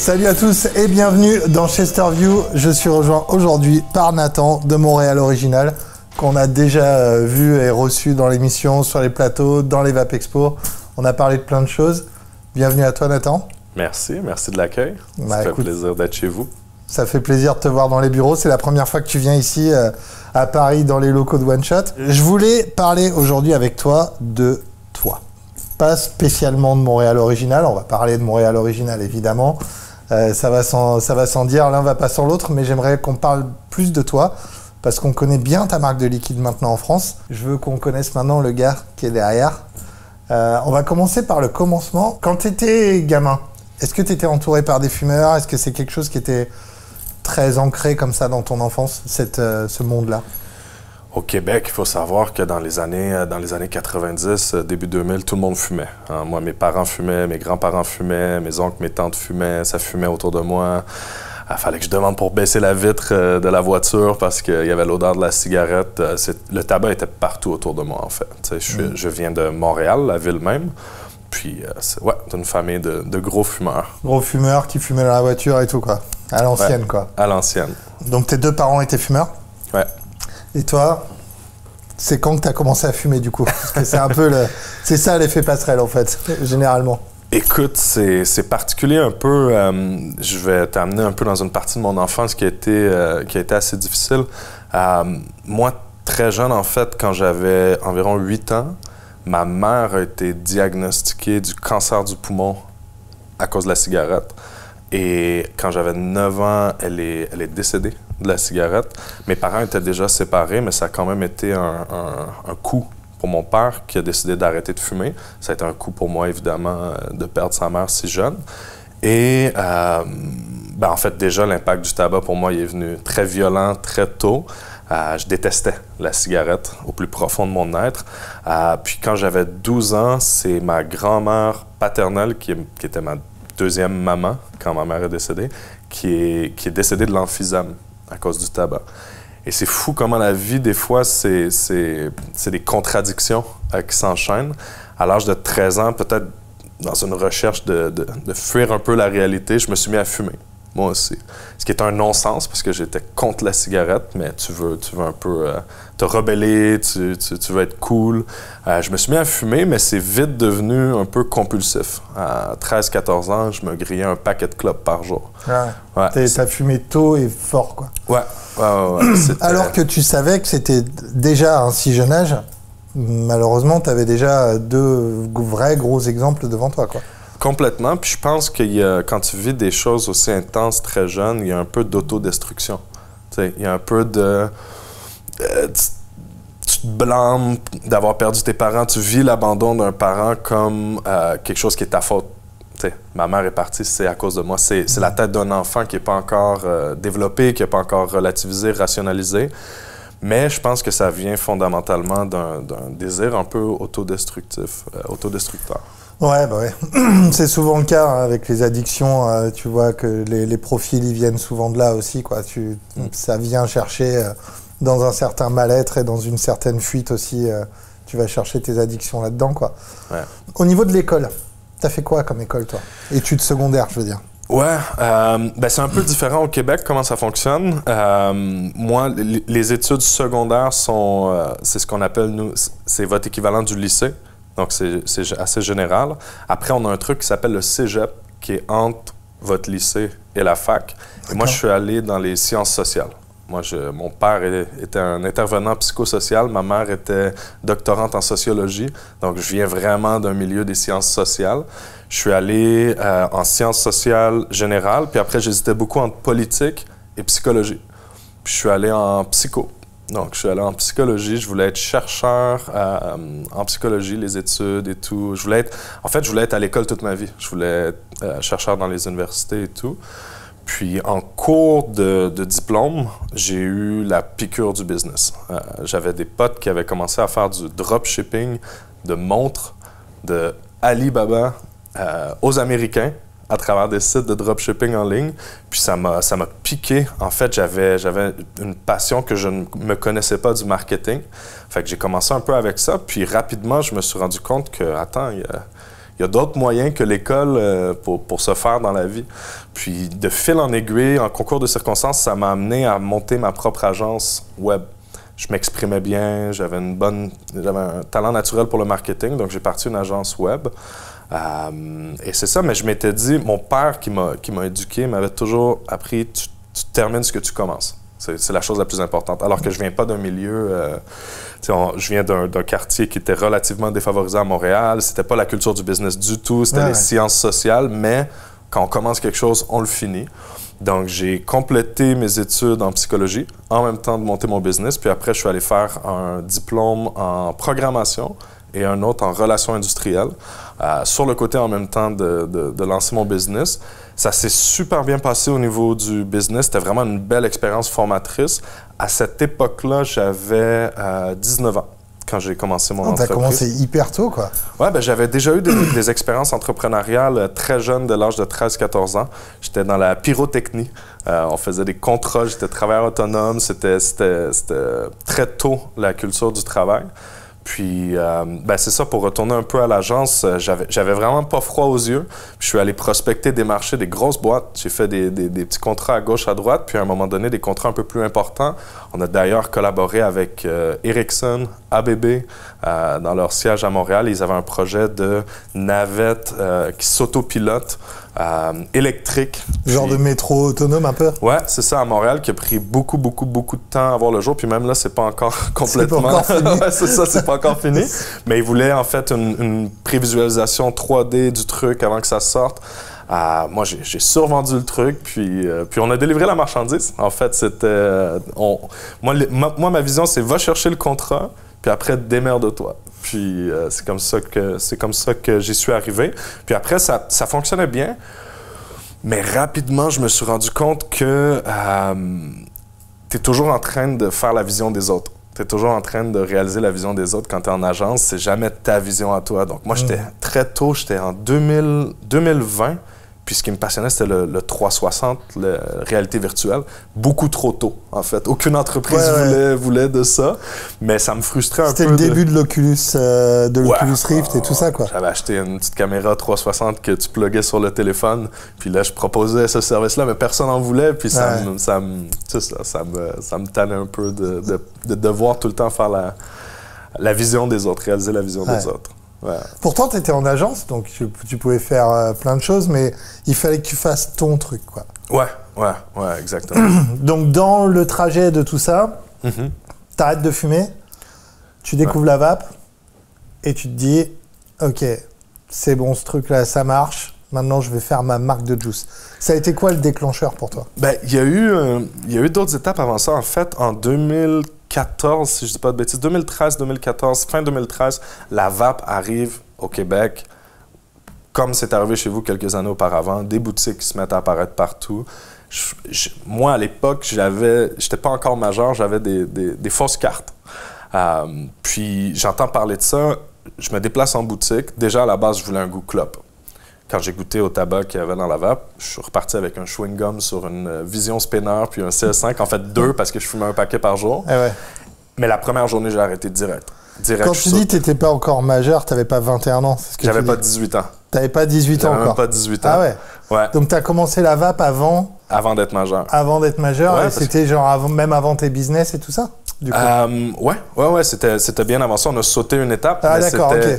Salut à tous et bienvenue dans Chesterview. Je suis rejoint aujourd'hui par Nathan de Montréal Original, qu'on a déjà vu et reçu dans l'émission, sur les plateaux, dans les Vape Expo. On a parlé de plein de choses. Bienvenue à toi Nathan. Merci de l'accueil. Ça fait plaisir d'être chez vous. Ça fait plaisir de te voir dans les bureaux. C'est la première fois que tu viens ici à Paris dans les locaux de One Shot. Je voulais parler aujourd'hui avec toi de toi. Pas spécialement de Montréal Original. On va parler de Montréal Original évidemment. Ça va sans dire, l'un va pas sans l'autre, mais j'aimerais qu'on parle plus de toi parce qu'on connaît bien ta marque de liquide maintenant en France. Je veux qu'on connaisse maintenant le gars qui est derrière. On va commencer par le commencement. Quand tu étais gamin, est-ce que tu étais entouré par des fumeurs? Est-ce que c'est quelque chose qui était très ancré comme ça dans ton enfance, ce monde-là? Au Québec, il faut savoir que dans les années 90, début 2000, tout le monde fumait. Hein. Moi, mes parents fumaient, mes grands-parents fumaient, mes oncles, mes tantes fumaient, ça fumait autour de moi. Il fallait que je demande pour baisser la vitre de la voiture parce qu'il y avait l'odeur de la cigarette. Le tabac était partout autour de moi, en fait. Je viens de Montréal, la ville même. Puis, d'une famille de gros fumeurs. Gros fumeurs qui fumaient dans la voiture et tout, quoi. À l'ancienne, quoi. À l'ancienne. Donc, tes deux parents étaient fumeurs? Ouais. Et toi, c'est quand que tu as commencé à fumer, du coup? Parce que c'est un peu c'est ça l'effet passerelle, en fait, généralement. Écoute, c'est particulier un peu. Je vais t'amener un peu dans une partie de mon enfance qui a été assez difficile. Moi, très jeune, en fait, quand j'avais environ 8 ans, ma mère a été diagnostiquée du cancer du poumon à cause de la cigarette. Et quand j'avais 9 ans, elle est décédée de la cigarette. Mes parents étaient déjà séparés, mais ça a quand même été un coup pour mon père qui a décidé d'arrêter de fumer. Ça a été un coup pour moi, évidemment, de perdre sa mère si jeune. Et en fait, déjà, l'impact du tabac pour moi il est venu très violent, très tôt. Je détestais la cigarette au plus profond de mon être. Puis quand j'avais 12 ans, c'est ma grand-mère paternelle, qui était ma deuxième maman, quand ma mère est décédée, qui est décédée de l'emphysème à cause du tabac. Et c'est fou comment la vie, des fois, c'est des contradictions qui s'enchaînent. À l'âge de 13 ans, peut-être dans une recherche de fuir un peu la réalité, je me suis mis à fumer, moi aussi. Ce qui est un non-sens, parce que j'étais contre la cigarette, mais tu veux un peu te rebeller, tu veux être cool. Je me suis mis à fumer, mais c'est vite devenu un peu compulsif. À 13-14 ans, je me grillais un paquet de clopes par jour. Ouais. T'as fumé tôt et fort, quoi. Ouais. Alors que tu savais que c'était déjà à un si jeune âge, malheureusement, tu avais déjà deux vrais gros exemples devant toi, quoi. Complètement. Puis je pense que quand tu vis des choses aussi intenses très jeune, il y a un peu d'autodestruction. Il y a un peu de... tu te blâmes d'avoir perdu tes parents. Tu vis l'abandon d'un parent comme quelque chose qui est ta faute. T'sais, ma mère est partie, c'est à cause de moi. C'est la tête d'un enfant qui n'est pas encore développé, qui n'est pas encore relativisé, rationalisé. Mais je pense que ça vient fondamentalement d'un désir un peu autodestructeur. Ouais. C'est souvent le cas hein, avec les addictions. Tu vois que les profils, ils viennent souvent de là aussi, quoi. Ça vient chercher dans un certain mal-être et dans une certaine fuite aussi. Tu vas chercher tes addictions là-dedans, quoi. Ouais. Au niveau de l'école, t'as fait quoi comme école, toi? Études secondaires, je veux dire. Ouais, c'est un peu différent au Québec, comment ça fonctionne. Moi, les études secondaires c'est ce qu'on appelle, nous, c'est votre équivalent du lycée. Donc, c'est assez général. Après, on a un truc qui s'appelle le cégep, qui est entre votre lycée et la fac. Et moi, je suis allé dans les sciences sociales. Mon père était un intervenant psychosocial, ma mère était doctorante en sociologie. Donc, je viens vraiment d'un milieu des sciences sociales. Je suis allé en sciences sociales générales, puis après, j'hésitais beaucoup entre politique et psychologie. Puis, je suis allé en psycho. Donc, je suis allé en psychologie. Je voulais être chercheur en psychologie, les études et tout. Je voulais être à l'école toute ma vie. Je voulais être chercheur dans les universités et tout. Puis, en cours de diplôme, j'ai eu la piqûre du business. J'avais des potes qui avaient commencé à faire du dropshipping de montres de Alibaba aux Américains à travers des sites de dropshipping en ligne. Puis ça m'a piqué. En fait, j'avais une passion que je ne me connaissais pas du marketing. Fait que j'ai commencé un peu avec ça. Puis rapidement, je me suis rendu compte que, attends, il y a d'autres moyens que l'école pour se faire dans la vie. Puis de fil en aiguille, en concours de circonstances, ça m'a amené à monter ma propre agence web. Je m'exprimais bien, j'avais un talent naturel pour le marketing, donc j'ai parti une agence web. Et c'est ça, mais je m'étais dit, mon père qui m'a éduqué m'avait toujours appris, tu termines ce que tu commences. C'est la chose la plus importante. Alors que je viens pas d'un milieu, je viens d'un quartier qui était relativement défavorisé à Montréal. C'était pas la culture du business du tout, c'était les sciences sociales, mais quand on commence quelque chose, on le finit. Donc, j'ai complété mes études en psychologie en même temps de monter mon business. Puis après, je suis allé faire un diplôme en programmation et un autre en relations industrielles. Sur le côté, en même temps de lancer mon business. Ça s'est super bien passé au niveau du business. C'était vraiment une belle expérience formatrice. À cette époque-là, j'avais 19 ans quand j'ai commencé mon entreprise. T'as commencé hyper tôt, quoi. Ouais, ben j'avais déjà eu des expériences entrepreneuriales très jeunes, de l'âge de 13-14 ans. J'étais dans la pyrotechnie. On faisait des contrats, j'étais travailleur autonome. C'était très tôt, la culture du travail. Puis, c'est ça, pour retourner un peu à l'agence, j'avais vraiment pas froid aux yeux. Puis je suis allé prospecter des marchés, des grosses boîtes. J'ai fait des petits contrats à gauche, à droite, puis à un moment donné, des contrats un peu plus importants. On a d'ailleurs collaboré avec Ericsson, ABB, dans leur siège à Montréal. Ils avaient un projet de navette qui s'autopilote, électrique. Genre de métro autonome un peu? Ouais, c'est ça, à Montréal, qui a pris beaucoup de temps à voir le jour. Puis même là, c'est pas encore complètement... C'est pas encore fini. Ouais, c'est ça, c'est pas encore fini. Mais ils voulaient en fait une prévisualisation 3D du truc avant que ça sorte. Moi, j'ai survendu le truc, puis on a délivré la marchandise. En fait, c'était... Moi, ma vision, c'est va chercher le contrat, puis après, démerde-toi. Puis c'est comme ça que j'y suis arrivé. Puis après, ça fonctionnait bien. Mais rapidement, je me suis rendu compte que tu es toujours en train de faire la vision des autres. Tu es toujours en train de réaliser la vision des autres. Quand tu es en agence, c'est jamais ta vision à toi. Donc moi, j'étais très tôt, j'étais en 2020. Puis ce qui me passionnait, c'était le 360, la réalité virtuelle. Beaucoup trop tôt, en fait. Aucune entreprise voulait de ça, mais ça me frustrait un peu. C'était le début de l'Oculus Rift et tout ça, quoi. J'avais acheté une petite caméra 360 que tu pluguais sur le téléphone, puis là, je proposais ce service-là, mais personne n'en voulait, puis ça me tannait un peu de devoir tout le temps faire la vision des autres, réaliser la vision des autres. Ouais. Pourtant, tu étais en agence, donc tu pouvais faire plein de choses, mais il fallait que tu fasses ton truc, quoi. Ouais, exactement. Donc, dans le trajet de tout ça, t'arrêtes de fumer, tu découvres la vape, et tu te dis, OK, c'est bon, ce truc-là, ça marche, maintenant je vais faire ma marque de juice. Ça a été quoi le déclencheur pour toi? Il y a eu d'autres étapes avant ça. En fait, en 2014, si je dis pas de bêtises, 2013, fin 2013, la vape arrive au Québec, comme c'est arrivé chez vous quelques années auparavant, des boutiques qui se mettent à apparaître partout. Moi, à l'époque, j'étais pas encore majeur, j'avais des fausses cartes. Puis j'entends parler de ça, je me déplace en boutique. Déjà, à la base, je voulais un goût clope. Quand j'ai goûté au tabac qu'il y avait dans la vape, je suis reparti avec un chewing-gum sur une Vision Spinner puis un CS5. En fait, 2 parce que je fumais un paquet par jour. Mais la première journée, j'ai arrêté direct. Quand tu dis que tu n'étais pas encore majeur, tu n'avais pas 21 ans, c'est ce que j'avais pas 18 ans. Tu n'avais pas 18 ans encore? J'avais même pas 18 ans. Ah ouais? Donc tu as commencé la vape avant d'être majeur. Avant d'être majeur, et c'était genre même avant tes business et tout ça? Du coup. Ouais, c'était bien avant ça. On a sauté une étape.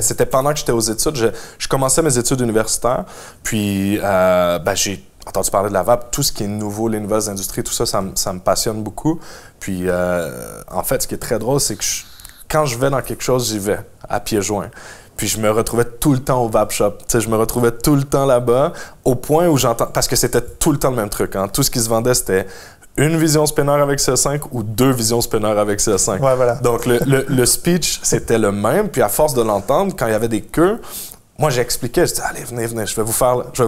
C'était pendant que j'étais aux études. Je commençais mes études universitaires. Puis, j'ai entendu parler de la vape. Tout ce qui est nouveau, les nouvelles industries, tout ça, ça me passionne beaucoup. Puis, en fait, ce qui est très drôle, c'est que quand je vais dans quelque chose, j'y vais à pieds joints. Puis je me retrouvais tout le temps au vape shop. Tu sais, je me retrouvais tout le temps là-bas, au point où j'entends... Parce que c'était tout le temps le même truc. Hein. Tout ce qui se vendait, c'était une Vision Spinner avec CS5 ou 2 Vision Spinner avec CS5. Ouais, voilà. Donc, le speech, c'était le même. Puis à force de l'entendre, quand il y avait des queues, moi, j'expliquais. Je disais, allez, venez, je vais vous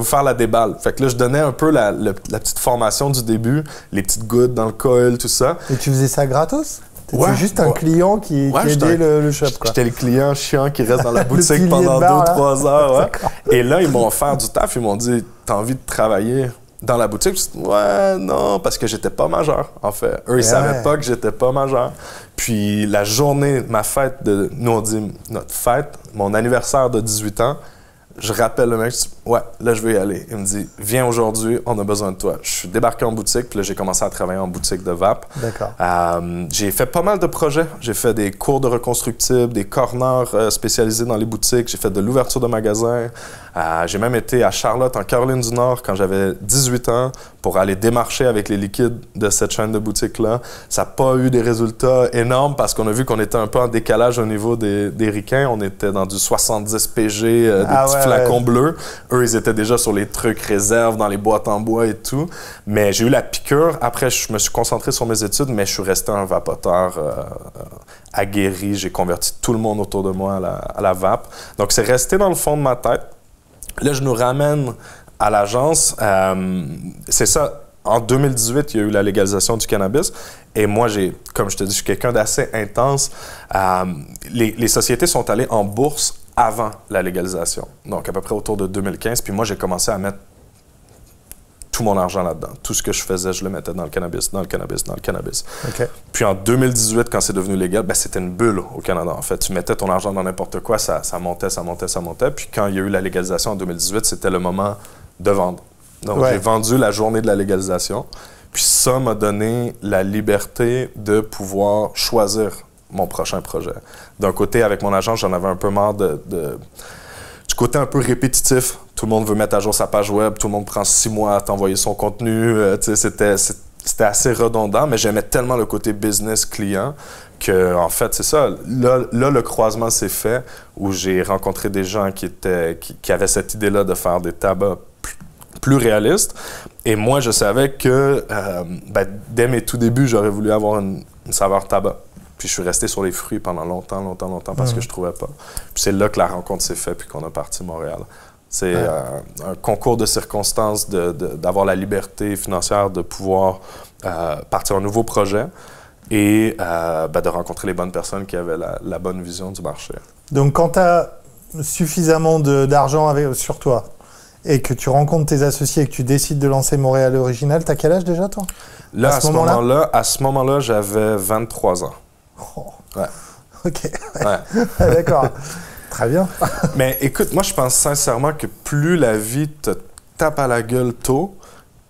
faire la déballe. Fait que là, je donnais un peu la petite formation du début, les petites gouttes dans le coil, tout ça. Et tu faisais ça gratos? T'étais juste un client qui aidait le shop, quoi. J'étais le client chiant qui reste dans la boutique pendant 2-3 heures. Ouais. Et là, ils m'ont offert du taf. Ils m'ont dit, t'as envie de travailler dans la boutique? Je dis, ouais, non, parce que j'étais pas majeur, en fait. Eux, ils savaient pas que j'étais pas majeur. Puis la journée, ma fête nous on dit notre fête, mon anniversaire de 18 ans, Je rappelle le mec, je dis, ouais, là, je veux y aller. Il me dit, viens aujourd'hui, on a besoin de toi. Je suis débarqué en boutique, puis là, j'ai commencé à travailler en boutique de vape. D'accord. J'ai fait pas mal de projets. J'ai fait des cours de reconstructibles, des corners spécialisés dans les boutiques. J'ai fait de l'ouverture de magasins. J'ai même été à Charlotte, en Caroline du Nord, quand j'avais 18 ans, pour aller démarcher avec les liquides de cette chaîne de boutiques-là. Ça n'a pas eu des résultats énormes parce qu'on a vu qu'on était un peu en décalage au niveau des ricains. On était dans du 70 PG, des petits flacons bleus. Eux, ils étaient déjà sur les trucs réserves, dans les boîtes en bois et tout. Mais j'ai eu la piqûre. Après, je me suis concentré sur mes études, mais je suis resté un vapoteur aguerri. J'ai converti tout le monde autour de moi à la vape. Donc, c'est resté dans le fond de ma tête. Là, je nous ramène à l'agence. C'est ça. En 2018, il y a eu la légalisation du cannabis. Et moi, comme je te dis, je suis quelqu'un d'assez intense. Les sociétés sont allées en bourse avant la légalisation. Donc, à peu près autour de 2015. Puis moi, j'ai commencé à mettre tout mon argent là-dedans. Tout ce que je faisais, je le mettais dans le cannabis, dans le cannabis, dans le cannabis. Okay. Puis en 2018, quand c'est devenu légal, ben, c'était une bulle au Canada, en fait. Tu mettais ton argent dans n'importe quoi, ça montait, ça montait, ça montait. Puis quand il y a eu la légalisation en 2018, c'était le moment de vendre. Donc, j'ai vendu la journée de la légalisation. Puis ça m'a donné la liberté de pouvoir choisir mon prochain projet. D'un côté, avec mon agent, j'en avais un peu marre du côté un peu répétitif. Tout le monde veut mettre à jour sa page web, tout le monde prend 6 mois à t'envoyer son contenu. C'était assez redondant, mais j'aimais tellement le côté business client que, en fait, c'est ça. Là, le croisement s'est fait où j'ai rencontré des gens qui avaient cette idée-là de faire des tabacs plus réalistes. Et moi, je savais que dès mes tout débuts, j'aurais voulu avoir une saveur tabac. Puis je suis resté sur les fruits pendant longtemps parce que je trouvais pas. Puis c'est là que la rencontre s'est faite puis qu'on a parti Montréal. C'est un concours de circonstances d'avoir la liberté financière de pouvoir partir un nouveau projet et de rencontrer les bonnes personnes qui avaient la bonne vision du marché. Donc quand tu as suffisamment d'argent sur toi et que tu rencontres tes associés et que tu décides de lancer Montréal Original, t'as quel âge déjà, toi? Là, à ce moment-là, j'avais 23 ans. Oh. Ouais. OK. Ouais. D'accord. Très bien. Mais écoute, moi, je pense sincèrement que plus la vie te tape à la gueule tôt,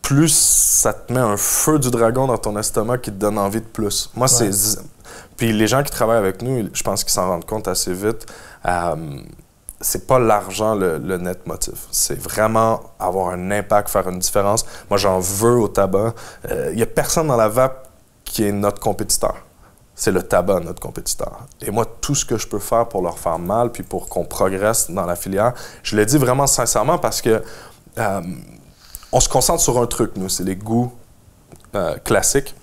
plus ça te met un feu du dragon dans ton estomac qui te donne envie de plus. Moi, c'est... Puis les gens qui travaillent avec nous, je pense qu'ils s'en rendent compte assez vite. C'est pas l'argent le net motif. C'est vraiment avoir un impact, faire une différence. Moi, j'en veux au tabac. Il y a personne dans la vape qui est notre compétiteur. C'est le tabac, notre compétiteur. Et moi, tout ce que je peux faire pour leur faire mal, puis pour qu'on progresse dans la filière, je le dis vraiment sincèrement parce que on se concentre sur un truc, nous, c'est les goûts classiques.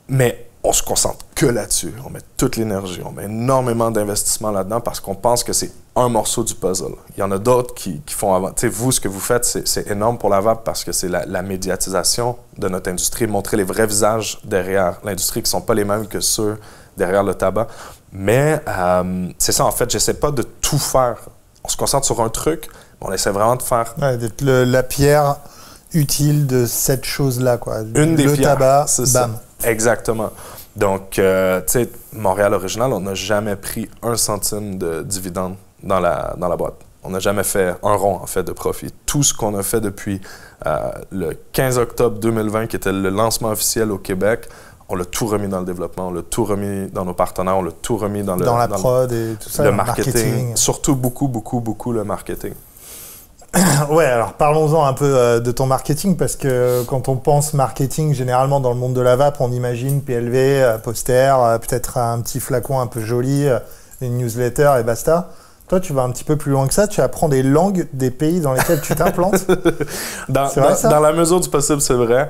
Mais on se concentre que là-dessus. On met toute l'énergie, on met énormément d'investissement là-dedans parce qu'on pense que c'est un morceau du puzzle. Il y en a d'autres qui font avant. Tu sais, vous, ce que vous faites, c'est énorme pour la vape parce que c'est la médiatisation de notre industrie, montrer les vrais visages derrière l'industrie qui ne sont pas les mêmes que ceux derrière le tabac. Mais c'est ça, en fait, j'essaie pas de tout faire. On se concentre sur un truc, mais on essaie vraiment de faire... Ouais, d'être la pierre utile de cette chose-là, quoi. Une des pierres, tabac, c'est bam. Ça. Exactement. Donc, tu sais, Montréal Original, on n'a jamais pris 1 centime de dividende dans la boîte. On n'a jamais fait un rond, en fait, de profit. Tout ce qu'on a fait depuis le 15 octobre 2020, qui était le lancement officiel au Québec, on l'a tout remis dans le développement, on l'a tout remis dans nos partenaires, on l'a tout remis dans la prod et tout ça, le marketing. Surtout beaucoup le marketing. Ouais, alors parlons-en un peu de ton marketing, parce que quand on pense marketing, généralement dans le monde de la vape, on imagine PLV, poster, peut-être un petit flacon un peu joli, une newsletter et basta. Toi, tu vas un petit peu plus loin que ça, tu apprends des langues des pays dans lesquels tu t'implantes. Dans la mesure du possible, c'est vrai.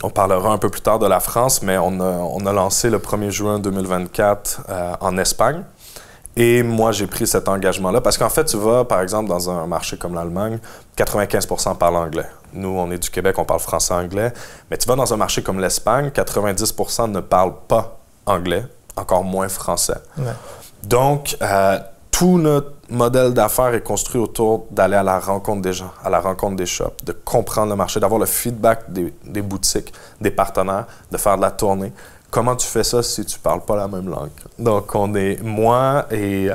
On parlera un peu plus tard de la France, mais on a lancé le 1er juin 2024 en Espagne. Et moi, j'ai pris cet engagement-là parce qu'en fait, tu vas, par exemple, dans un marché comme l'Allemagne, 95% parlent anglais. Nous, on est du Québec, on parle français-anglais. Mais tu vas dans un marché comme l'Espagne, 90% ne parlent pas anglais, encore moins français. Ouais. Donc, tout notre modèle d'affaires est construit autour d'aller à la rencontre des gens, à la rencontre des shops, de comprendre le marché, d'avoir le feedback des boutiques, des partenaires, de faire de la tournée. Comment tu fais ça si tu parles pas la même langue? Donc, moi et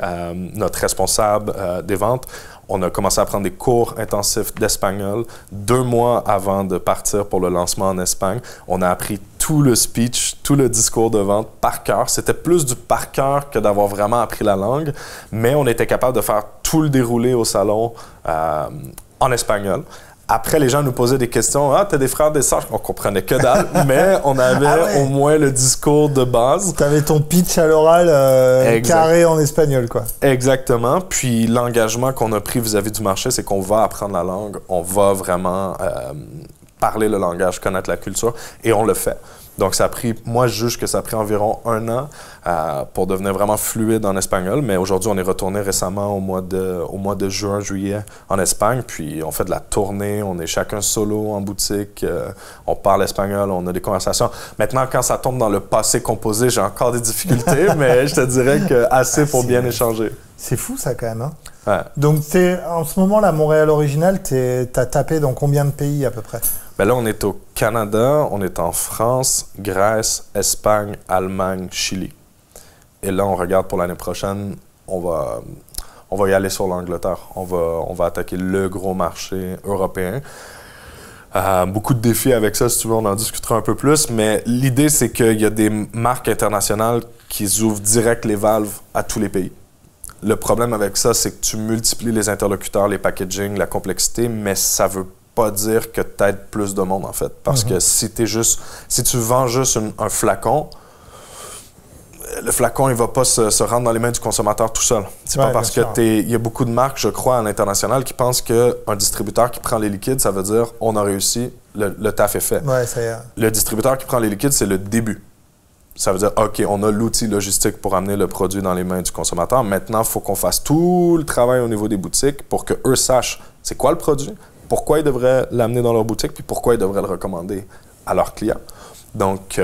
notre responsable des ventes, on a commencé à prendre des cours intensifs d'espagnol 2 mois avant de partir pour le lancement en Espagne. On a appris tout le speech, tout le discours de vente par cœur. C'était plus du par cœur que d'avoir vraiment appris la langue, mais on était capable de faire tout le déroulé au salon en espagnol. Après, les gens nous posaient des questions. « Ah, t'as des frères, des sœurs? » On comprenait que dalle, mais on avait au moins le discours de base. T'avais ton pitch à l'oral carré en espagnol, quoi. Exactement. Puis l'engagement qu'on a pris vis-à-vis du marché, c'est qu'on va apprendre la langue, on va vraiment parler le langage, connaître la culture, et on le fait. Donc, moi, je juge que ça a pris environ 1 an pour devenir vraiment fluide en espagnol. Mais aujourd'hui, on est retourné récemment au mois de juin, juillet en Espagne. Puis, on fait de la tournée, on est chacun solo en boutique, on parle espagnol, on a des conversations. Maintenant, quand ça tombe dans le passé composé, j'ai encore des difficultés, mais je te dirais que assez pour bien échanger. C'est fou, ça, quand même. Hein? Ouais. Donc, en ce moment, la Montréal Original, t'as tapé dans combien de pays, à peu près? Ben là, on est au Canada, on est en France, Grèce, Espagne, Allemagne, Chili. Et là, on regarde pour l'année prochaine, on va y aller sur l'Angleterre. On va attaquer le gros marché européen. Beaucoup de défis avec ça, si tu veux, on en discutera un peu plus. Mais l'idée, c'est qu'il y a des marques internationales qui ouvrent direct les valves à tous les pays. Le problème avec ça, c'est que tu multiplies les interlocuteurs, les packaging, la complexité, mais ça veut pas dire que tu aides plus de monde, en fait. Parce que si tu vends juste un flacon, le flacon, il va pas se rendre dans les mains du consommateur tout seul. C'est pas parce que il y a beaucoup de marques, je crois, à l'international qui pensent qu'un distributeur qui prend les liquides, ça veut dire on a réussi, le taf est fait. Ouais, ça y est. Le distributeur qui prend les liquides, c'est le début. Ça veut dire, OK, on a l'outil logistique pour amener le produit dans les mains du consommateur. Maintenant, il faut qu'on fasse tout le travail au niveau des boutiques pour qu'eux sachent c'est quoi le produit, pourquoi ils devraient l'amener dans leur boutique, puis pourquoi ils devraient le recommander à leurs clients. Donc,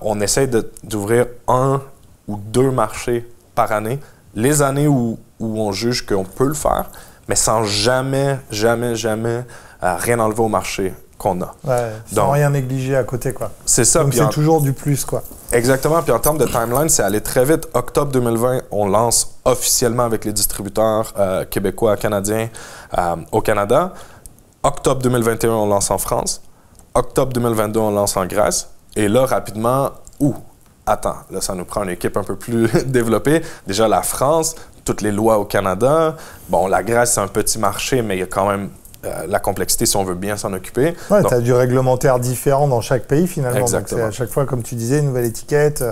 on essaie d'ouvrir 1 ou 2 marchés par année. Les années où on juge qu'on peut le faire, mais sans jamais rien enlever au marché qu'on a. Ouais, sans rien négliger à côté, quoi. C'est ça. Donc, c'est toujours du plus, quoi. Exactement. Puis en termes de timeline, c'est allé très vite. Octobre 2020, on lance officiellement avec les distributeurs québécois, canadiens au Canada. Octobre 2021, on lance en France. Octobre 2022, on lance en Grèce. Et là, rapidement, attends, là, ça nous prend une équipe un peu plus développée. Déjà, la France, toutes les lois au Canada. Bon, la Grèce, c'est un petit marché, mais il y a quand même la complexité si on veut bien s'en occuper. Ouais, tu as du réglementaire différent dans chaque pays, finalement. Exactement. Donc, c'est à chaque fois, comme tu disais, une nouvelle étiquette,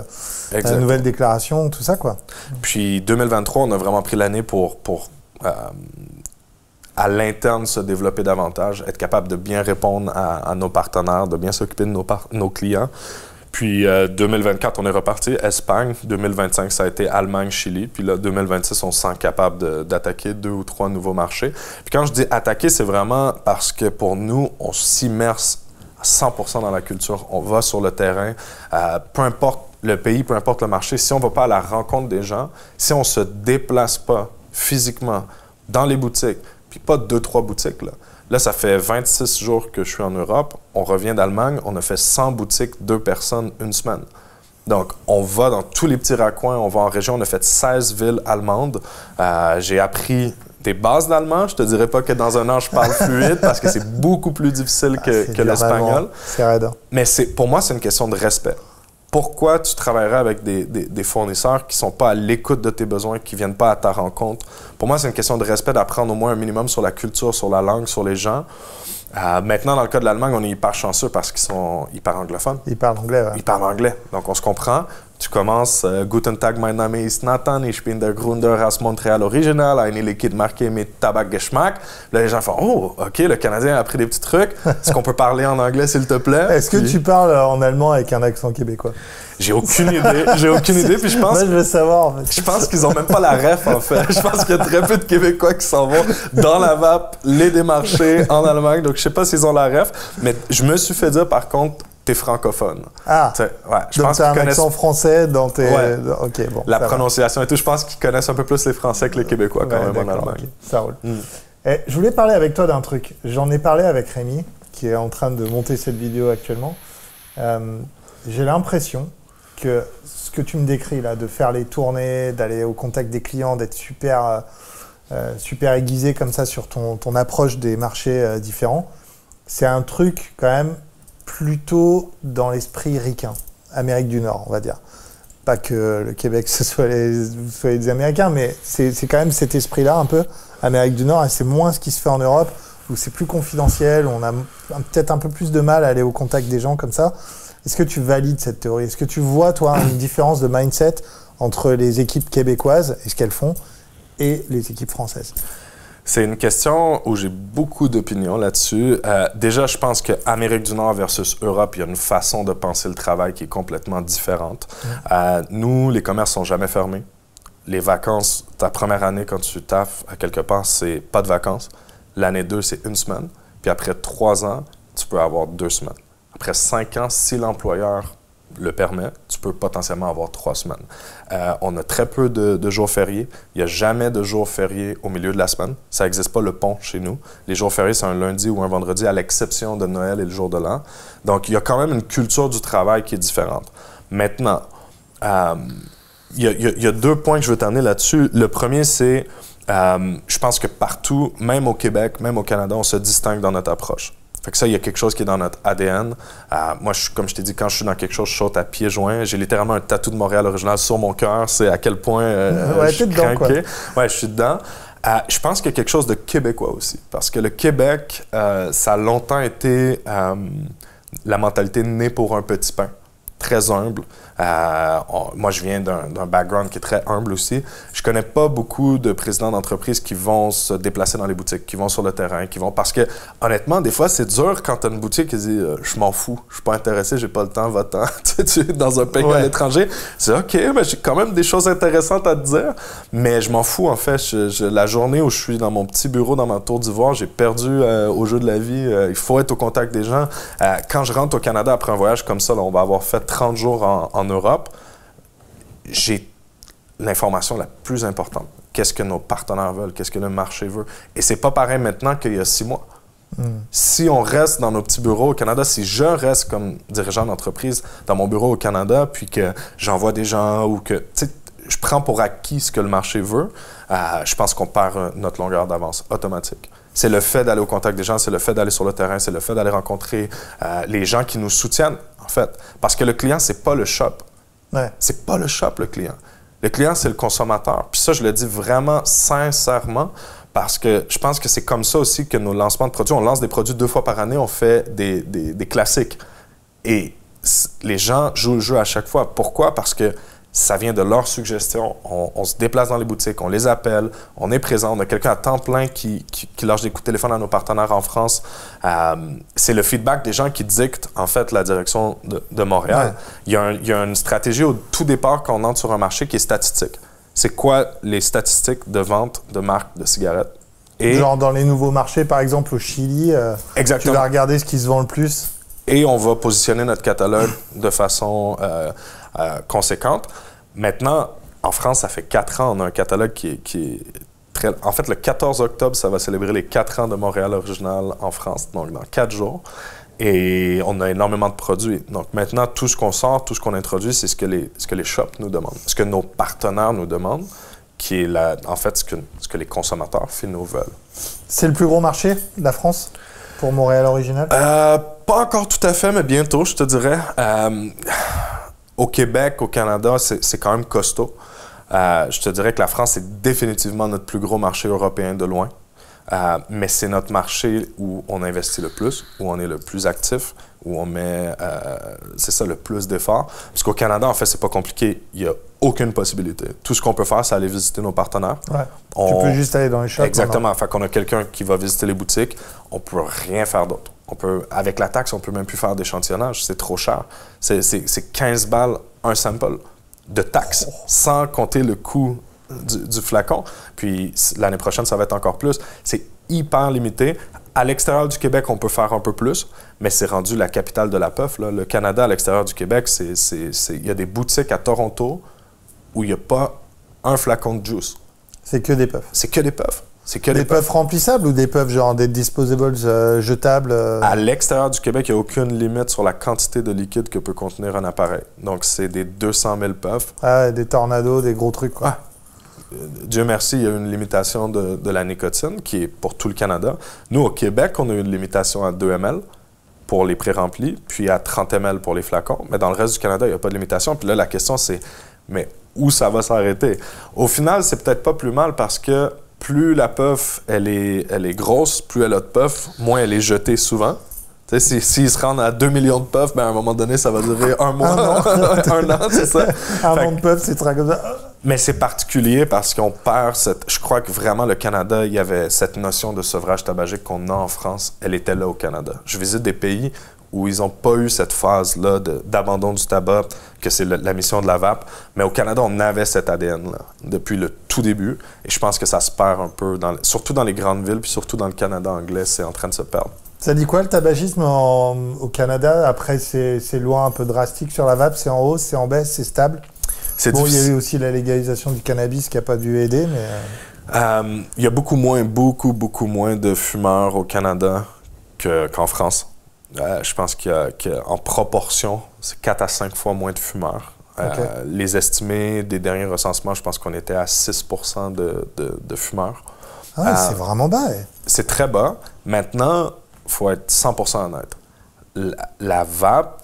une nouvelle déclaration, tout ça, quoi. Puis 2023, on a vraiment pris l'année pour à l'interne se développer davantage, être capable de bien répondre à nos partenaires, de bien s'occuper de nos clients. Puis 2024, on est reparti. Espagne. 2025, ça a été Allemagne, Chili. Puis là, 2026, on se sent capable d'attaquer 2 ou 3 nouveaux marchés. Puis quand je dis attaquer, c'est vraiment parce que pour nous, on s'immerse à 100% dans la culture. On va sur le terrain. Peu importe le pays, peu importe le marché, si on ne va pas à la rencontre des gens, si on ne se déplace pas physiquement dans les boutiques, puis pas 2-3 boutiques, Là, ça fait 26 jours que je suis en Europe. On revient d'Allemagne. On a fait 100 boutiques, 2 personnes, 1 semaine. Donc, on va dans tous les petits raccoins. On va en région. On a fait 16 villes allemandes. J'ai appris des bases d'allemand. Je te dirais pas que dans un an, je parle fluide parce que c'est beaucoup plus difficile que l'espagnol. C'est raide. Mais pour moi, c'est une question de respect. Pourquoi tu travaillerais avec des fournisseurs qui ne sont pas à l'écoute de tes besoins, qui ne viennent pas à ta rencontre? Pour moi, c'est une question de respect d'apprendre au moins un minimum sur la culture, sur la langue, sur les gens. Maintenant, dans le cas de l'Allemagne, on est hyper chanceux parce qu'ils sont hyper anglophones. Ils parlent anglais, ouais. Ils parlent anglais, donc on se comprend. Tu commences Guten Tag, mein Name ist Nathan, ich bin der Gründer aus Montréal Original, eine liquide marqué mit Tabakgeschmack. Là, les gens font « Oh, OK, le Canadien a appris des petits trucs. Est-ce qu'on peut parler en anglais, s'il te plaît? » Est-ce que tu parles en allemand avec un accent québécois? J'ai aucune idée, puis je pense... Moi, je veux savoir, en fait. Je pense qu'ils ont même pas la ref, en fait. Je pense qu'il y a très peu de Québécois qui s'en vont dans la vape, les démarcher en Allemagne, donc je sais pas s'ils ont la ref, mais je me suis fait dire, par contre, t'es francophone. Ah, je donc t'as un accent français dans tes... Ouais. OK, bon. La prononciation et tout, je pense qu'ils connaissent un peu plus les Français que les Québécois quand même en Allemagne. Okay. Ça roule. Et je voulais parler avec toi d'un truc. J'en ai parlé avec Rémi, qui est en train de monter cette vidéo actuellement. J'ai l'impression que ce que tu me décris là, de faire les tournées, d'aller au contact des clients, d'être super aiguisé comme ça sur ton approche des marchés différents, c'est un truc quand même plutôt dans l'esprit ricain, Amérique du Nord, on va dire. Pas que le Québec, ce soit des Américains, mais c'est quand même cet esprit-là, un peu, Amérique du Nord, et c'est moins ce qui se fait en Europe, où c'est plus confidentiel, on a peut-être un peu plus de mal à aller au contact des gens comme ça. Est-ce que tu valides cette théorie? Est-ce que tu vois, toi, une différence de mindset entre les équipes québécoises et ce qu'elles font et les équipes françaises? C'est une question où j'ai beaucoup d'opinions là-dessus. Déjà, je pense qu'Amérique du Nord versus Europe, il y a une façon de penser le travail qui est complètement différente. Nous, les commerces sont jamais fermés. Les vacances, ta première année quand tu taffes à quelque part, c'est pas de vacances. L'année 2, c'est 1 semaine. Puis après 3 ans, tu peux avoir 2 semaines. Après 5 ans, si l'employeur le permet, tu peux potentiellement avoir 3 semaines. On a très peu de jours fériés. Il n'y a jamais de jours fériés au milieu de la semaine. Ça n'existe pas le pont chez nous. Les jours fériés, c'est un lundi ou un vendredi, à l'exception de Noël et le jour de l'an. Donc, il y a quand même une culture du travail qui est différente. Maintenant, il y a 2 points que je veux t'amener là-dessus. Le premier, c'est, je pense que partout, même au Québec, même au Canada, on se distingue dans notre approche. Fait que ça, il y a quelque chose qui est dans notre ADN. Moi, comme je t'ai dit, quand je suis dans quelque chose, je saute à pieds joints. J'ai littéralement un tatou de Montréal original sur mon cœur. C'est à quel point ouais, je suis dedans, quoi. Ouais, je suis dedans. Je pense qu'il y a quelque chose de québécois aussi. Parce que le Québec, ça a longtemps été la mentalité née pour un petit pain. Très humble. Moi, je viens d'un background qui est très humble aussi. Je connais pas beaucoup de présidents d'entreprises qui vont se déplacer dans les boutiques, qui vont sur le terrain, qui vont... Parce que, honnêtement, des fois, c'est dur quand tu as une boutique qui dit « Je m'en fous, je suis pas intéressé, j'ai pas le temps, va-t'en. » Tu es dans un pays à l'étranger. C'est « OK, mais j'ai quand même des choses intéressantes à te dire. » Mais je m'en fous, en fait. La journée où je suis dans mon petit bureau, dans ma tour d'ivoire, j'ai perdu au jeu de la vie. Il faut être au contact des gens. Quand je rentre au Canada après un voyage comme ça, là, on va avoir fait 30 jours en Europe, j'ai l'information la plus importante. Qu'est-ce que nos partenaires veulent? Qu'est-ce que le marché veut? Et c'est pas pareil maintenant qu'il y a 6 mois. Si on reste dans nos petits bureaux au Canada, si je reste comme dirigeant d'entreprise dans mon bureau au Canada, puis que j'envoie des gens ou que je prends pour acquis ce que le marché veut, je pense qu'on perd notre longueur d'avance automatique. C'est le fait d'aller au contact des gens, c'est le fait d'aller sur le terrain, c'est le fait d'aller rencontrer les gens qui nous soutiennent, en fait. Parce que le client, c'est pas le shop. Ouais. C'est pas le shop, le client. Le client, c'est le consommateur. Puis ça, je le dis vraiment sincèrement parce que je pense que c'est comme ça aussi que nos lancements de produits, on lance des produits 2 fois par année, on fait des classiques. Et les gens jouent le jeu à chaque fois. Pourquoi? Parce que ça vient de leurs suggestions. On se déplace dans les boutiques, on les appelle, on est présent. On a quelqu'un à temps plein qui lâche des coups de téléphone à nos partenaires en France. C'est le feedback des gens qui dictent, en fait, la direction de Montréal. Ouais. Il y a une stratégie au tout départ quand on entre sur un marché qui est statistique. C'est quoi les statistiques de vente de marques de cigarettes? Et genre dans les nouveaux marchés, par exemple au Chili, tu vas regarder ce qui se vend le plus. Et on va positionner notre catalogue de façon conséquente. Maintenant, en France, ça fait 4 ans, on a un catalogue qui est très... En fait, le 14 octobre, ça va célébrer les 4 ans de Montréal Original en France, donc dans 4 jours. Et on a énormément de produits. Donc maintenant, tout ce qu'on sort, tout ce qu'on introduit, c'est ce que les shops nous demandent, ce que nos partenaires nous demandent, qui est en fait ce que les consommateurs finaux veulent. C'est le plus gros marché de la France pour Montréal Original? Pas encore tout à fait, mais bientôt, je te dirais. Au Québec, au Canada, c'est quand même costaud. Je te dirais que la France est définitivement notre plus gros marché européen de loin. Mais c'est notre marché où on investit le plus, où on est le plus actif, où on met, c'est ça, le plus d'efforts. Parce qu'au Canada, en fait, c'est pas compliqué. Il n'y a aucune possibilité. Tout ce qu'on peut faire, c'est aller visiter nos partenaires. Ouais. Tu peux juste aller dans les shops. Exactement. Fait qu'on a quelqu'un qui va visiter les boutiques. On peut rien faire d'autre. Avec la taxe, on peut même plus faire d'échantillonnage. C'est trop cher. C'est 15 balles un sample de taxe, sans compter le coût du flacon. Puis l'année prochaine, ça va être encore plus. C'est hyper limité. À l'extérieur du Québec, on peut faire un peu plus, mais c'est rendu la capitale de la puff. Là. Le Canada, à l'extérieur du Québec, il y a des boutiques à Toronto où il n'y a pas un flacon de juice. C'est que des puffs. C'est que des puffs. C'est que des puffs remplissables ou des puffs genre des disposables jetables À l'extérieur du Québec, il n'y a aucune limite sur la quantité de liquide que peut contenir un appareil. Donc, c'est des 200 000 puffs. Ah, des tornados, des gros trucs, quoi. Dieu merci, il y a une limitation de la nicotine qui est pour tout le Canada. Nous, au Québec, on a une limitation à 2 ml pour les pré-remplis, puis à 30 ml pour les flacons. Mais dans le reste du Canada, il n'y a pas de limitation. Puis là, la question, c'est, mais où ça va s'arrêter? Au final, c'est peut-être pas plus mal parce que plus la puff, elle est grosse, plus elle a de puff, moins elle est jetée souvent. Tu sais, s'ils se rendent à 2 millions de puffs, ben à un moment donné, ça va durer un mois, un an, c'est ça. Un an de puff, c'est très comme ça. Mais c'est particulier parce qu'on perd cette... Je crois que vraiment, le Canada, il y avait cette notion de sevrage tabagique qu'on a en France, elle était là au Canada. Je visite des pays où ils n'ont pas eu cette phase-là d'abandon du tabac, que c'est la mission de la vape. Mais au Canada, on avait cet ADN-là depuis le tout début. Et je pense que ça se perd un peu, surtout dans les grandes villes, puis surtout dans le Canada anglais, c'est en train de se perdre. Ça dit quoi le tabagisme au Canada après ces lois un peu drastiques sur la vape? C'est en hausse, c'est en baisse, c'est stable? Bon, il y a eu aussi la légalisation du cannabis qui n'a pas dû aider, mais... il y a beaucoup moins de fumeurs au Canada qu'en France. Je pense qu'en proportion, c'est 4 à 5 fois moins de fumeurs. Okay. Les estimés des derniers recensements, je pense qu'on était à 6 % de fumeurs. Ah, c'est vraiment bas. C'est très bas. Maintenant, il faut être 100 % honnête. La vape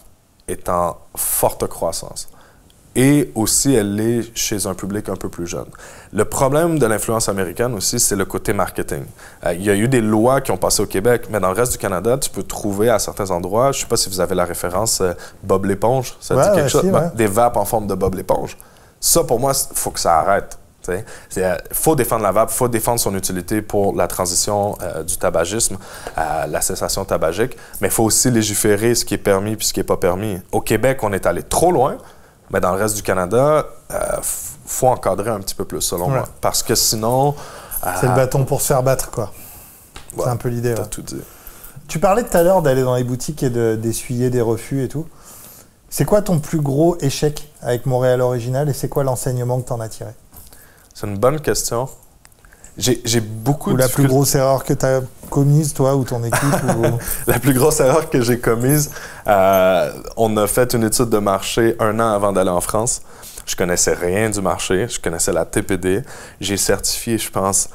est en forte croissance. Et aussi, elle est chez un public un peu plus jeune. Le problème de l'influence américaine aussi, c'est le côté marketing. Il y a eu des lois qui ont passé au Québec, mais dans le reste du Canada, tu peux trouver à certains endroits, je ne sais pas si vous avez la référence, Bob l'éponge, ça dit quelque chose? Si, ouais. Des vapes en forme de Bob l'éponge. Ça, pour moi, il faut que ça arrête. Il faut défendre la vape, il faut défendre son utilité pour la transition du tabagisme à la cessation tabagique, mais il faut aussi légiférer ce qui est permis et ce qui n'est pas permis. Au Québec, on est allé trop loin. Mais dans le reste du Canada, faut encadrer un petit peu plus, selon moi. Parce que sinon... c'est le bâton pour se faire battre, quoi. Ouais, c'est un peu l'idée. T'as tout dit. Tu parlais tout à l'heure d'aller dans les boutiques et d'essuyer des refus et tout. C'est quoi ton plus gros échec avec Montréal Original et c'est quoi l'enseignement que tu en as tiré? C'est une bonne question. J'ai beaucoup de... Ou la plus grosse erreur que tu as commise, toi, ou ton équipe ou... La plus grosse erreur que j'ai commise, on a fait une étude de marché 1 an avant d'aller en France. Je connaissais rien du marché, je connaissais la TPD. J'ai certifié, je pense,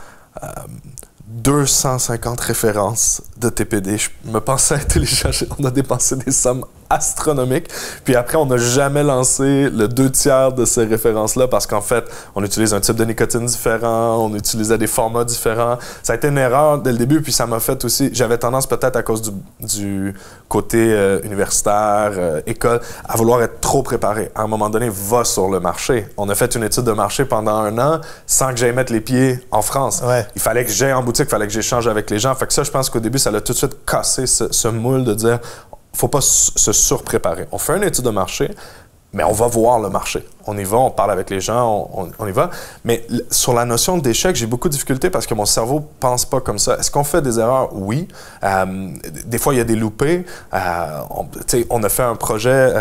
250 références de TPD. Je me pensais intelligent. On a dépensé des sommes astronomiques. Puis après, on n'a jamais lancé le 2/3 de ces références-là parce qu'en fait, on utilise un type de nicotine différent, on utilisait des formats différents. Ça a été une erreur dès le début, puis ça m'a fait aussi... J'avais tendance peut-être à cause du côté universitaire, école, à vouloir être trop préparé. À un moment donné, va sur le marché. On a fait une étude de marché pendant 1 an sans que j'aille mettre les pieds en France. Ouais. Il fallait que j'aille en boutique, il fallait que j'échange avec les gens. Fait que ça, je pense qu'au début, ça l'a tout de suite cassé ce moule de dire... faut pas se surpréparer. On fait une étude de marché, mais on va voir le marché. On y va, on parle avec les gens, on y va. Mais sur la notion d'échec, j'ai beaucoup de difficultés parce que mon cerveau pense pas comme ça. Est-ce qu'on fait des erreurs? Oui. Des fois, il y a des loupés. On a fait un projet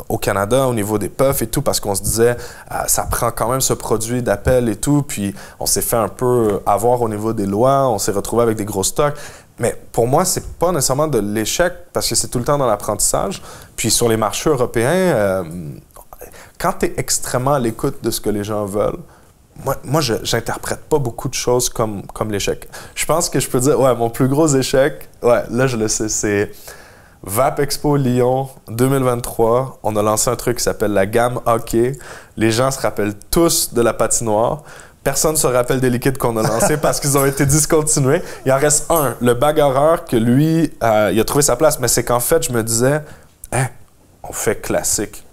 au Canada au niveau des puffs et tout parce qu'on se disait ça prend quand même ce produit d'appel et tout. Puis on s'est fait un peu avoir au niveau des lois. On s'est retrouvé avec des gros stocks. Mais pour moi, c'est pas nécessairement de l'échec parce que c'est tout le temps dans l'apprentissage. Puis sur les marchés européens, quand tu es extrêmement à l'écoute de ce que les gens veulent, moi j'interprète pas beaucoup de choses comme l'échec. Je pense que je peux dire, ouais, mon plus gros échec, ouais, là je le sais, c'est Vape Expo Lyon 2023. On a lancé un truc qui s'appelle la gamme hockey. Les gens se rappellent tous de la patinoire. Personne ne se rappelle des liquides qu'on a lancés parce qu'ils ont été discontinués. Il en reste un, le bagarreur, que lui, il a trouvé sa place. Mais c'est qu'en fait, je me disais, on fait classique,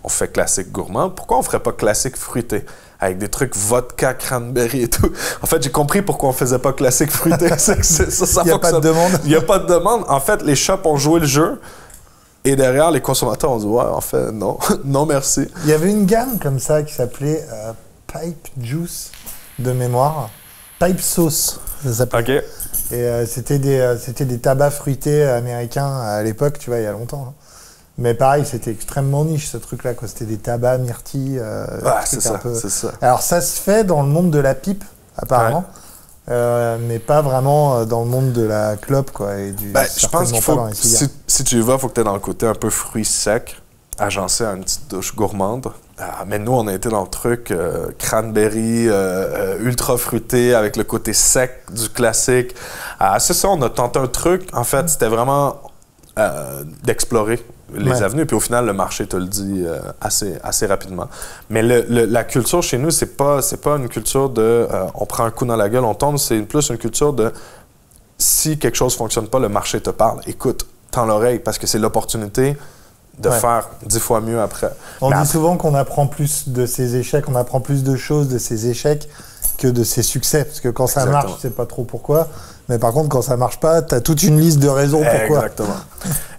on fait classique gourmand. Pourquoi on ne ferait pas classique fruité? Avec des trucs vodka, cranberry et tout. En fait, j'ai compris pourquoi on ne faisait pas classique fruité. Il n'y a pas de demande. Il n'y a pas de demande. En fait, les shops ont joué le jeu. Et derrière, les consommateurs ont dit, ouais, en fait, non, non merci. Il y avait une gamme comme ça qui s'appelait... Pipe Juice de mémoire, Pipe Sauce, ça s'appelait. OK. Et c'était des tabacs fruités américains à l'époque, tu vois, il y a longtemps. Hein. Mais pareil, c'était extrêmement niche ce truc-là, quoi. C'était des tabacs myrtilles. C'est ça. Alors ça se fait dans le monde de la pipe apparemment. Mais pas vraiment dans le monde de la clope, quoi. Et je pense qu'il faut, si tu y vas, il faut que tu aies dans le côté un peu fruits secs, agencé à une petite douche gourmande. Mais nous, on a été dans le truc cranberry, ultra fruité, avec le côté sec du classique. C'est ça, on a tenté un truc. En fait, c'était vraiment d'explorer les avenues. Puis au final, le marché te le dit assez rapidement. Mais la culture chez nous, c'est pas une culture de on prend un coup dans la gueule, on tombe. C'est plus une culture de si quelque chose fonctionne pas, le marché te parle. Écoute, tends l'oreille parce que c'est l'opportunité de faire 10 fois mieux après. On dit souvent qu'on apprend plus de ses échecs, on apprend plus de choses de ses échecs que de ses succès. Parce que quand ça marche, tu sais pas trop pourquoi. Mais par contre, quand ça marche pas, tu as toute une liste de raisons pourquoi. Exactement.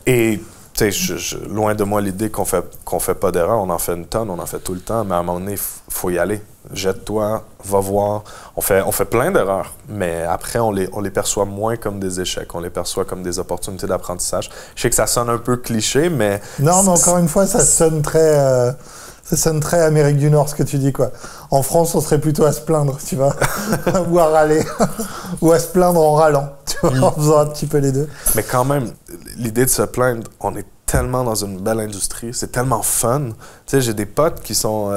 Et tu sais, loin de moi l'idée qu'on fait pas d'erreur. On en fait une tonne, on en fait tout le temps. Mais à un moment donné, il faut y aller. Jette-toi, va voir. On fait plein d'erreurs, mais après, on les perçoit moins comme des échecs. On les perçoit comme des opportunités d'apprentissage. Je sais que ça sonne un peu cliché, mais... Non, mais encore une fois, ça sonne très Amérique du Nord, ce que tu dis, quoi. En France, on serait plutôt à se plaindre, tu vois, ou à râler, ou à se plaindre en râlant, tu vois, en faisant un petit peu les deux. Mais quand même, l'idée de se plaindre, on est tellement dans une belle industrie, c'est tellement fun. Tu sais, j'ai des potes qui sont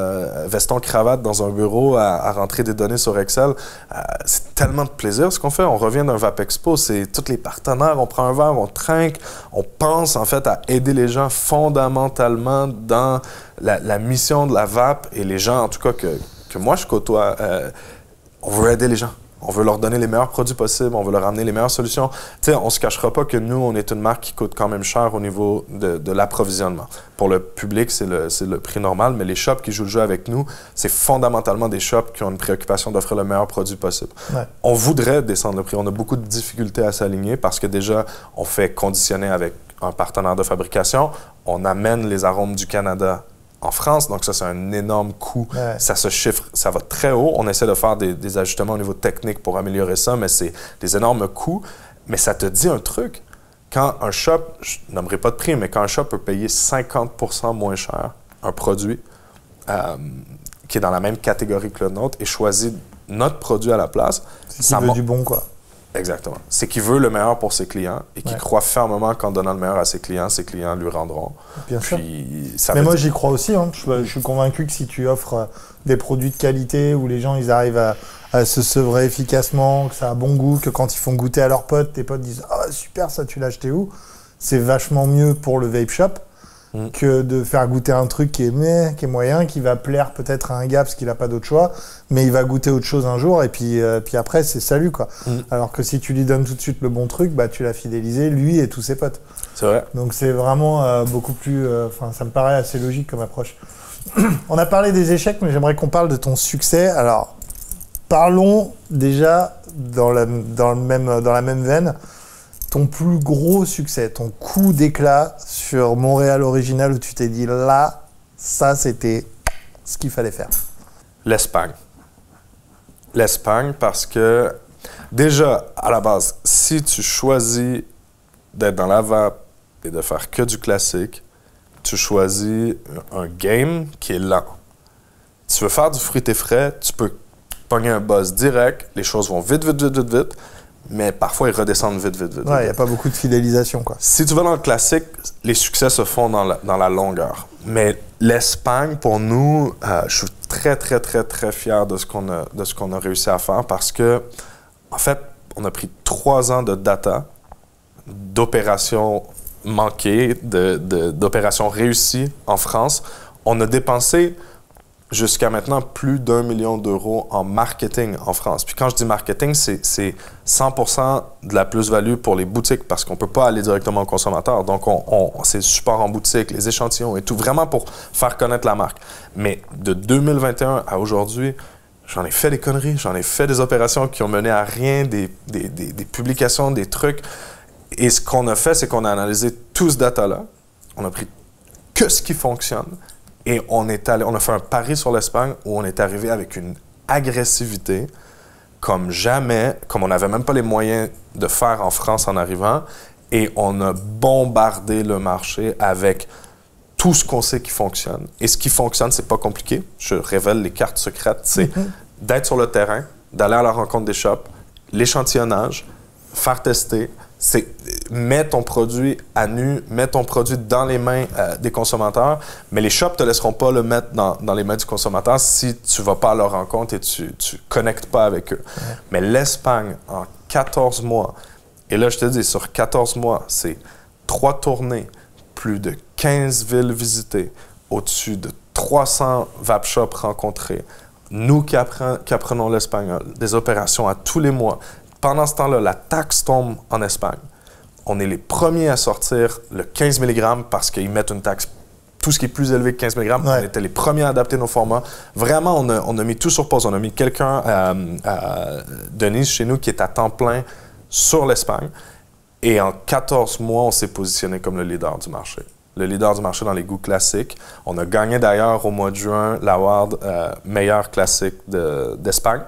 veston-cravate dans un bureau à rentrer des données sur Excel. C'est tellement de plaisir ce qu'on fait. On revient d'un VAP Expo, c'est tous les partenaires, on prend un verre, on trinque, on pense en fait à aider les gens fondamentalement dans la mission de la VAP et les gens, en tout cas que moi je côtoie, on veut aider les gens. On veut leur donner les meilleurs produits possibles, on veut leur amener les meilleures solutions. Tu sais, on ne se cachera pas que nous, on est une marque qui coûte quand même cher au niveau de l'approvisionnement. Pour le public, c'est le prix normal, mais les shops qui jouent le jeu avec nous, c'est fondamentalement des shops qui ont une préoccupation d'offrir le meilleur produit possible. Ouais. On voudrait descendre le prix. On a beaucoup de difficultés à s'aligner parce que déjà, on fait conditionner avec un partenaire de fabrication. On amène les arômes du Canada en France, donc ça, c'est un énorme coût. Ouais. Ça se chiffre, ça va très haut. On essaie de faire des ajustements au niveau technique pour améliorer ça, mais c'est des énormes coûts. Mais ça te dit un truc. Quand un shop, je nommerai pas de prix, mais quand un shop peut payer 50% moins cher un produit qui est dans la même catégorie que le nôtre et choisit notre produit à la place, ça veut du bon, quoi. Exactement. C'est qu'il veut le meilleur pour ses clients et qu'il croit fermement qu'en donnant le meilleur à ses clients lui rendront. Bien sûr. Mais moi, j'y crois aussi. Hein. Je suis convaincu que si tu offres des produits de qualité où les gens ils arrivent à se sevrer efficacement, que ça a bon goût, que quand ils font goûter à leurs potes, tes potes disent « Ah, super, ça, tu l'as acheté où ?» C'est vachement mieux pour le vape shop que de faire goûter un truc qui est moyen, qui va plaire peut-être à un gars parce qu'il n'a pas d'autre choix, mais il va goûter autre chose un jour et puis après c'est salut, quoi. Alors que si tu lui donnes tout de suite le bon truc, bah tu l'as fidélisé, lui et tous ses potes. C'est vrai. Donc c'est vraiment beaucoup plus... ça me paraît assez logique comme approche. On a parlé des échecs, mais j'aimerais qu'on parle de ton succès. Alors, parlons déjà dans la même veine. Ton plus gros succès, ton coup d'éclat sur Montréal Original où tu t'es dit là, ça c'était ce qu'il fallait faire. L'Espagne. L'Espagne parce que déjà, à la base, si tu choisis d'être dans la vape et de faire que du classique, tu choisis un game qui est lent. Tu veux faire du fruit et frais, tu peux pogner un buzz direct, les choses vont vite, mais parfois, ils redescendent vite. Ouais, il n'y a pas beaucoup de fidélisation, quoi. Si tu vas dans le classique, les succès se font dans la longueur. Mais l'Espagne, pour nous, je suis très fier de ce qu'on a réussi à faire parce que, en fait, on a pris 3 ans de data, d'opérations manquées, d'opérations réussies en France. On a dépensé jusqu'à maintenant plus d'1 million d'euros en marketing en France. Puis quand je dis marketing, c'est 100% de la plus-value pour les boutiques parce qu'on ne peut pas aller directement au consommateur. Donc, c'est le support en boutique, les échantillons et tout, vraiment pour faire connaître la marque. Mais de 2021 à aujourd'hui, j'en ai fait des conneries, j'en ai fait des opérations qui ont mené à rien, des publications, des trucs. Et ce qu'on a fait, c'est qu'on a analysé tout ce data-là. On a pris que ce qui fonctionne. Et on a fait un pari sur l'Espagne où on est arrivé avec une agressivité comme jamais, comme on n'avait même pas les moyens de faire en France en arrivant. Et on a bombardé le marché avec tout ce qu'on sait qui fonctionne. Et ce qui fonctionne, c'est pas compliqué. Je révèle les cartes secrètes. C'est d'être sur le terrain, d'aller à la rencontre des shops, l'échantillonnage, faire tester, c'est mets ton produit à nu, mets ton produit dans les mains des consommateurs, mais les shops te laisseront pas le mettre dans les mains du consommateur si tu vas pas à leur rencontre et tu connectes pas avec eux. Ouais. Mais l'Espagne, en 14 mois, et là je te dis, sur 14 mois, c'est 3 tournées, plus de 15 villes visitées, au-dessus de 300 vape shops rencontrés, nous qui apprenons l'espagnol, des opérations à tous les mois. Pendant ce temps-là, la taxe tombe en Espagne. On est les premiers à sortir le 15 mg parce qu'ils mettent une taxe, tout ce qui est plus élevé que 15 mg. Ouais. On était les premiers à adapter nos formats. Vraiment, on a mis tout sur pause. On a mis quelqu'un, Denise, chez nous, qui est à temps plein sur l'Espagne. Et en 14 mois, on s'est positionné comme le leader du marché. Le leader du marché dans les goûts classiques. On a gagné d'ailleurs au mois de juin l'award meilleur classique d'Espagne.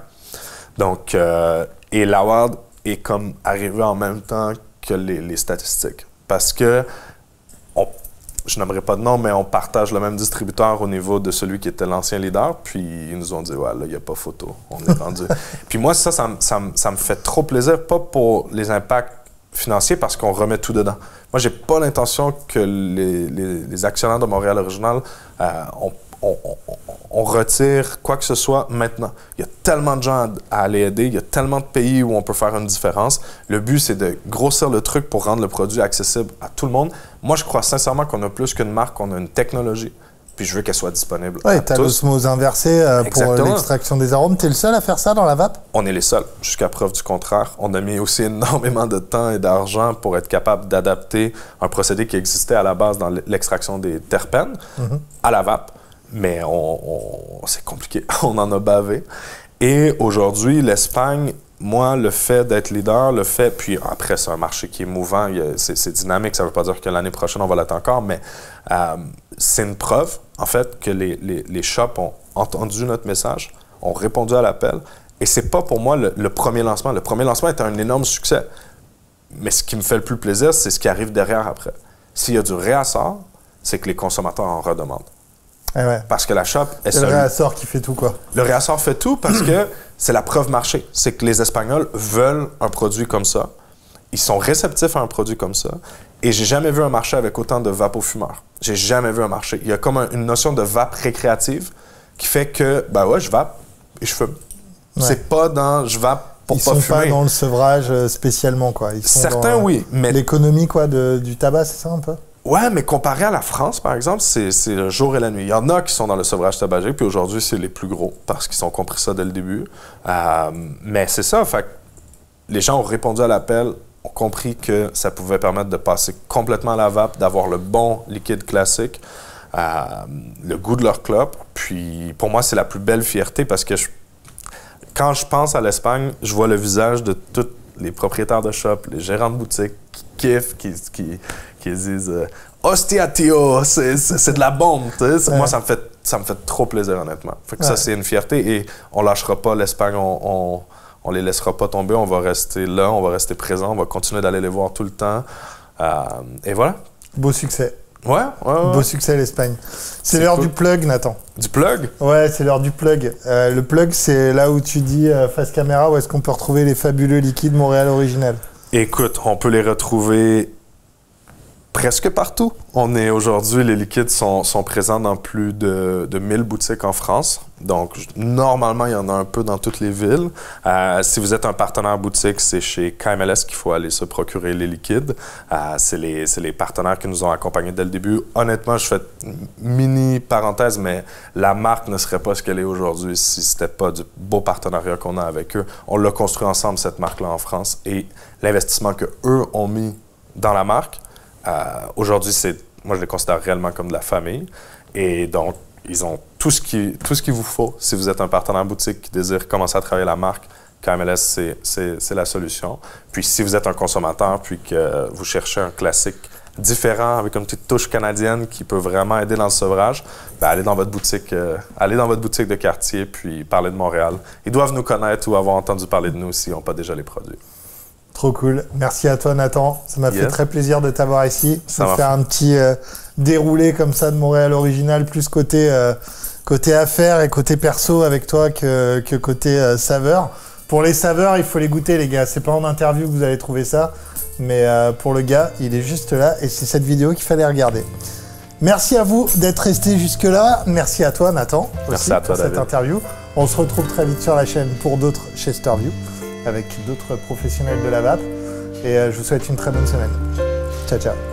Donc, et l'award est comme arrivé en même temps que les statistiques. Parce que, je n'aimerais pas de nom, mais on partage le même distributeur au niveau de celui qui était l'ancien leader. Puis ils nous ont dit, ouais, là, il n'y a pas photo. On est rendu. Puis moi, ça me fait trop plaisir, pas pour les impacts financiers, parce qu'on remet tout dedans. Moi, j'ai pas l'intention que les actionnaires de Montréal Original on retire quoi que ce soit maintenant. Il y a tellement de gens à aller aider, il y a tellement de pays où on peut faire une différence. Le but, c'est de grossir le truc pour rendre le produit accessible à tout le monde. Moi, je crois sincèrement qu'on a plus qu'une marque, on a une technologie. Puis je veux qu'elle soit disponible à tous. Oui, tu as l'osmose inversée pour l'extraction des arômes. Tu es le seul à faire ça dans la vape? On est les seuls, jusqu'à preuve du contraire. On a mis aussi énormément de temps et d'argent pour être capable d'adapter un procédé qui existait à la base dans l'extraction des terpènes à la vape. Mais c'est compliqué, on en a bavé. Et aujourd'hui, l'Espagne, moi, le fait d'être leader, puis après, c'est un marché qui est mouvant, c'est dynamique, ça ne veut pas dire que l'année prochaine, on va l'être encore, mais c'est une preuve, en fait, que les shops ont entendu notre message, ont répondu à l'appel, et c'est pas pour moi le premier lancement. Le premier lancement est un énorme succès, mais ce qui me fait le plus plaisir, c'est ce qui arrive derrière après. S'il y a du réassort, c'est que les consommateurs en redemandent. Ouais. Parce que la shop est c'est le réassort qui fait tout, quoi. Le réassort fait tout parce que c'est la preuve marché. C'est que les Espagnols veulent un produit comme ça. Ils sont réceptifs à un produit comme ça. Et j'ai jamais vu un marché avec autant de vapofumeurs. J'ai jamais vu un marché. Il y a comme une notion de vape récréative qui fait que, ben ouais, je vape et je fume. Ouais. C'est pas dans je vape pour pas fumer. Ils sont pas dans le sevrage spécialement, quoi. Ils sont certains, oui. Mais l'économie, quoi, du tabac, c'est ça un peu? Ouais, mais comparé à la France, par exemple, c'est le jour et la nuit. Il y en a qui sont dans le sevrage tabagique, puis aujourd'hui, c'est les plus gros, parce qu'ils ont compris ça dès le début. Mais c'est ça, fait les gens ont répondu à l'appel, ont compris que ça pouvait permettre de passer complètement à la vape, d'avoir le bon liquide classique, le goût de leur clope. Puis pour moi, c'est la plus belle fierté, parce que quand je pense à l'Espagne, je vois le visage de tous les propriétaires de shop, les gérants de boutique qui kiffent, qui disent hostia tio, c'est de la bombe. Ouais. Moi, ça me fait trop plaisir, honnêtement. Fait que ça, c'est une fierté et on lâchera pas l'Espagne, on les laissera pas tomber, on va rester là, on va rester présent, on va continuer d'aller les voir tout le temps. Et voilà. Beau succès. Ouais. Beau succès, l'Espagne. C'est l'heure du plug, Nathan. Du plug? Ouais, c'est l'heure du plug. Le plug, c'est là où tu dis face caméra, où est-ce qu'on peut retrouver les fabuleux liquides Montréal Original? Écoute, on peut les retrouver presque partout. Aujourd'hui, les liquides sont présents dans plus de 1000 boutiques en France. Donc, normalement, il y en a un peu dans toutes les villes. Si vous êtes un partenaire boutique, c'est chez KMLS qu'il faut aller se procurer les liquides. C'est les partenaires qui nous ont accompagnés dès le début. Honnêtement, je fais une mini parenthèse, mais la marque ne serait pas ce qu'elle est aujourd'hui si c'était pas du beau partenariat qu'on a avec eux. On l'a construit ensemble, cette marque-là, en France. Et l'investissement qu'eux ont mis dans la marque, aujourd'hui, moi, je les considère réellement comme de la famille. Et donc, ils ont tout ce qu'il vous faut si vous êtes un partenaire boutique qui désire commencer à travailler la marque. KMLS, c'est la solution. Puis, si vous êtes un consommateur puis que vous cherchez un classique différent avec une petite touche canadienne qui peut vraiment aider dans le sevrage, ben allez dans votre boutique de quartier puis parlez de Montréal. Ils doivent nous connaître ou avoir entendu parler de nous s'ils n'ont pas déjà les produits. Trop cool. Merci à toi, Nathan. Ça m'a fait très plaisir de t'avoir ici. Ça faire un petit déroulé comme ça de Montréal Original, plus côté affaires et côté perso avec toi que côté saveur. Pour les saveurs, il faut les goûter, les gars. C'est pas en interview que vous allez trouver ça. Mais pour le gars, il est juste là. Et c'est cette vidéo qu'il fallait regarder. Merci à vous d'être restés jusque-là. Merci à toi, Nathan. Merci à toi, pour cette David. interview. On se retrouve très vite sur la chaîne pour d'autres Chesterview avec d'autres professionnels de la vape. Et je vous souhaite une très bonne semaine. Ciao, ciao.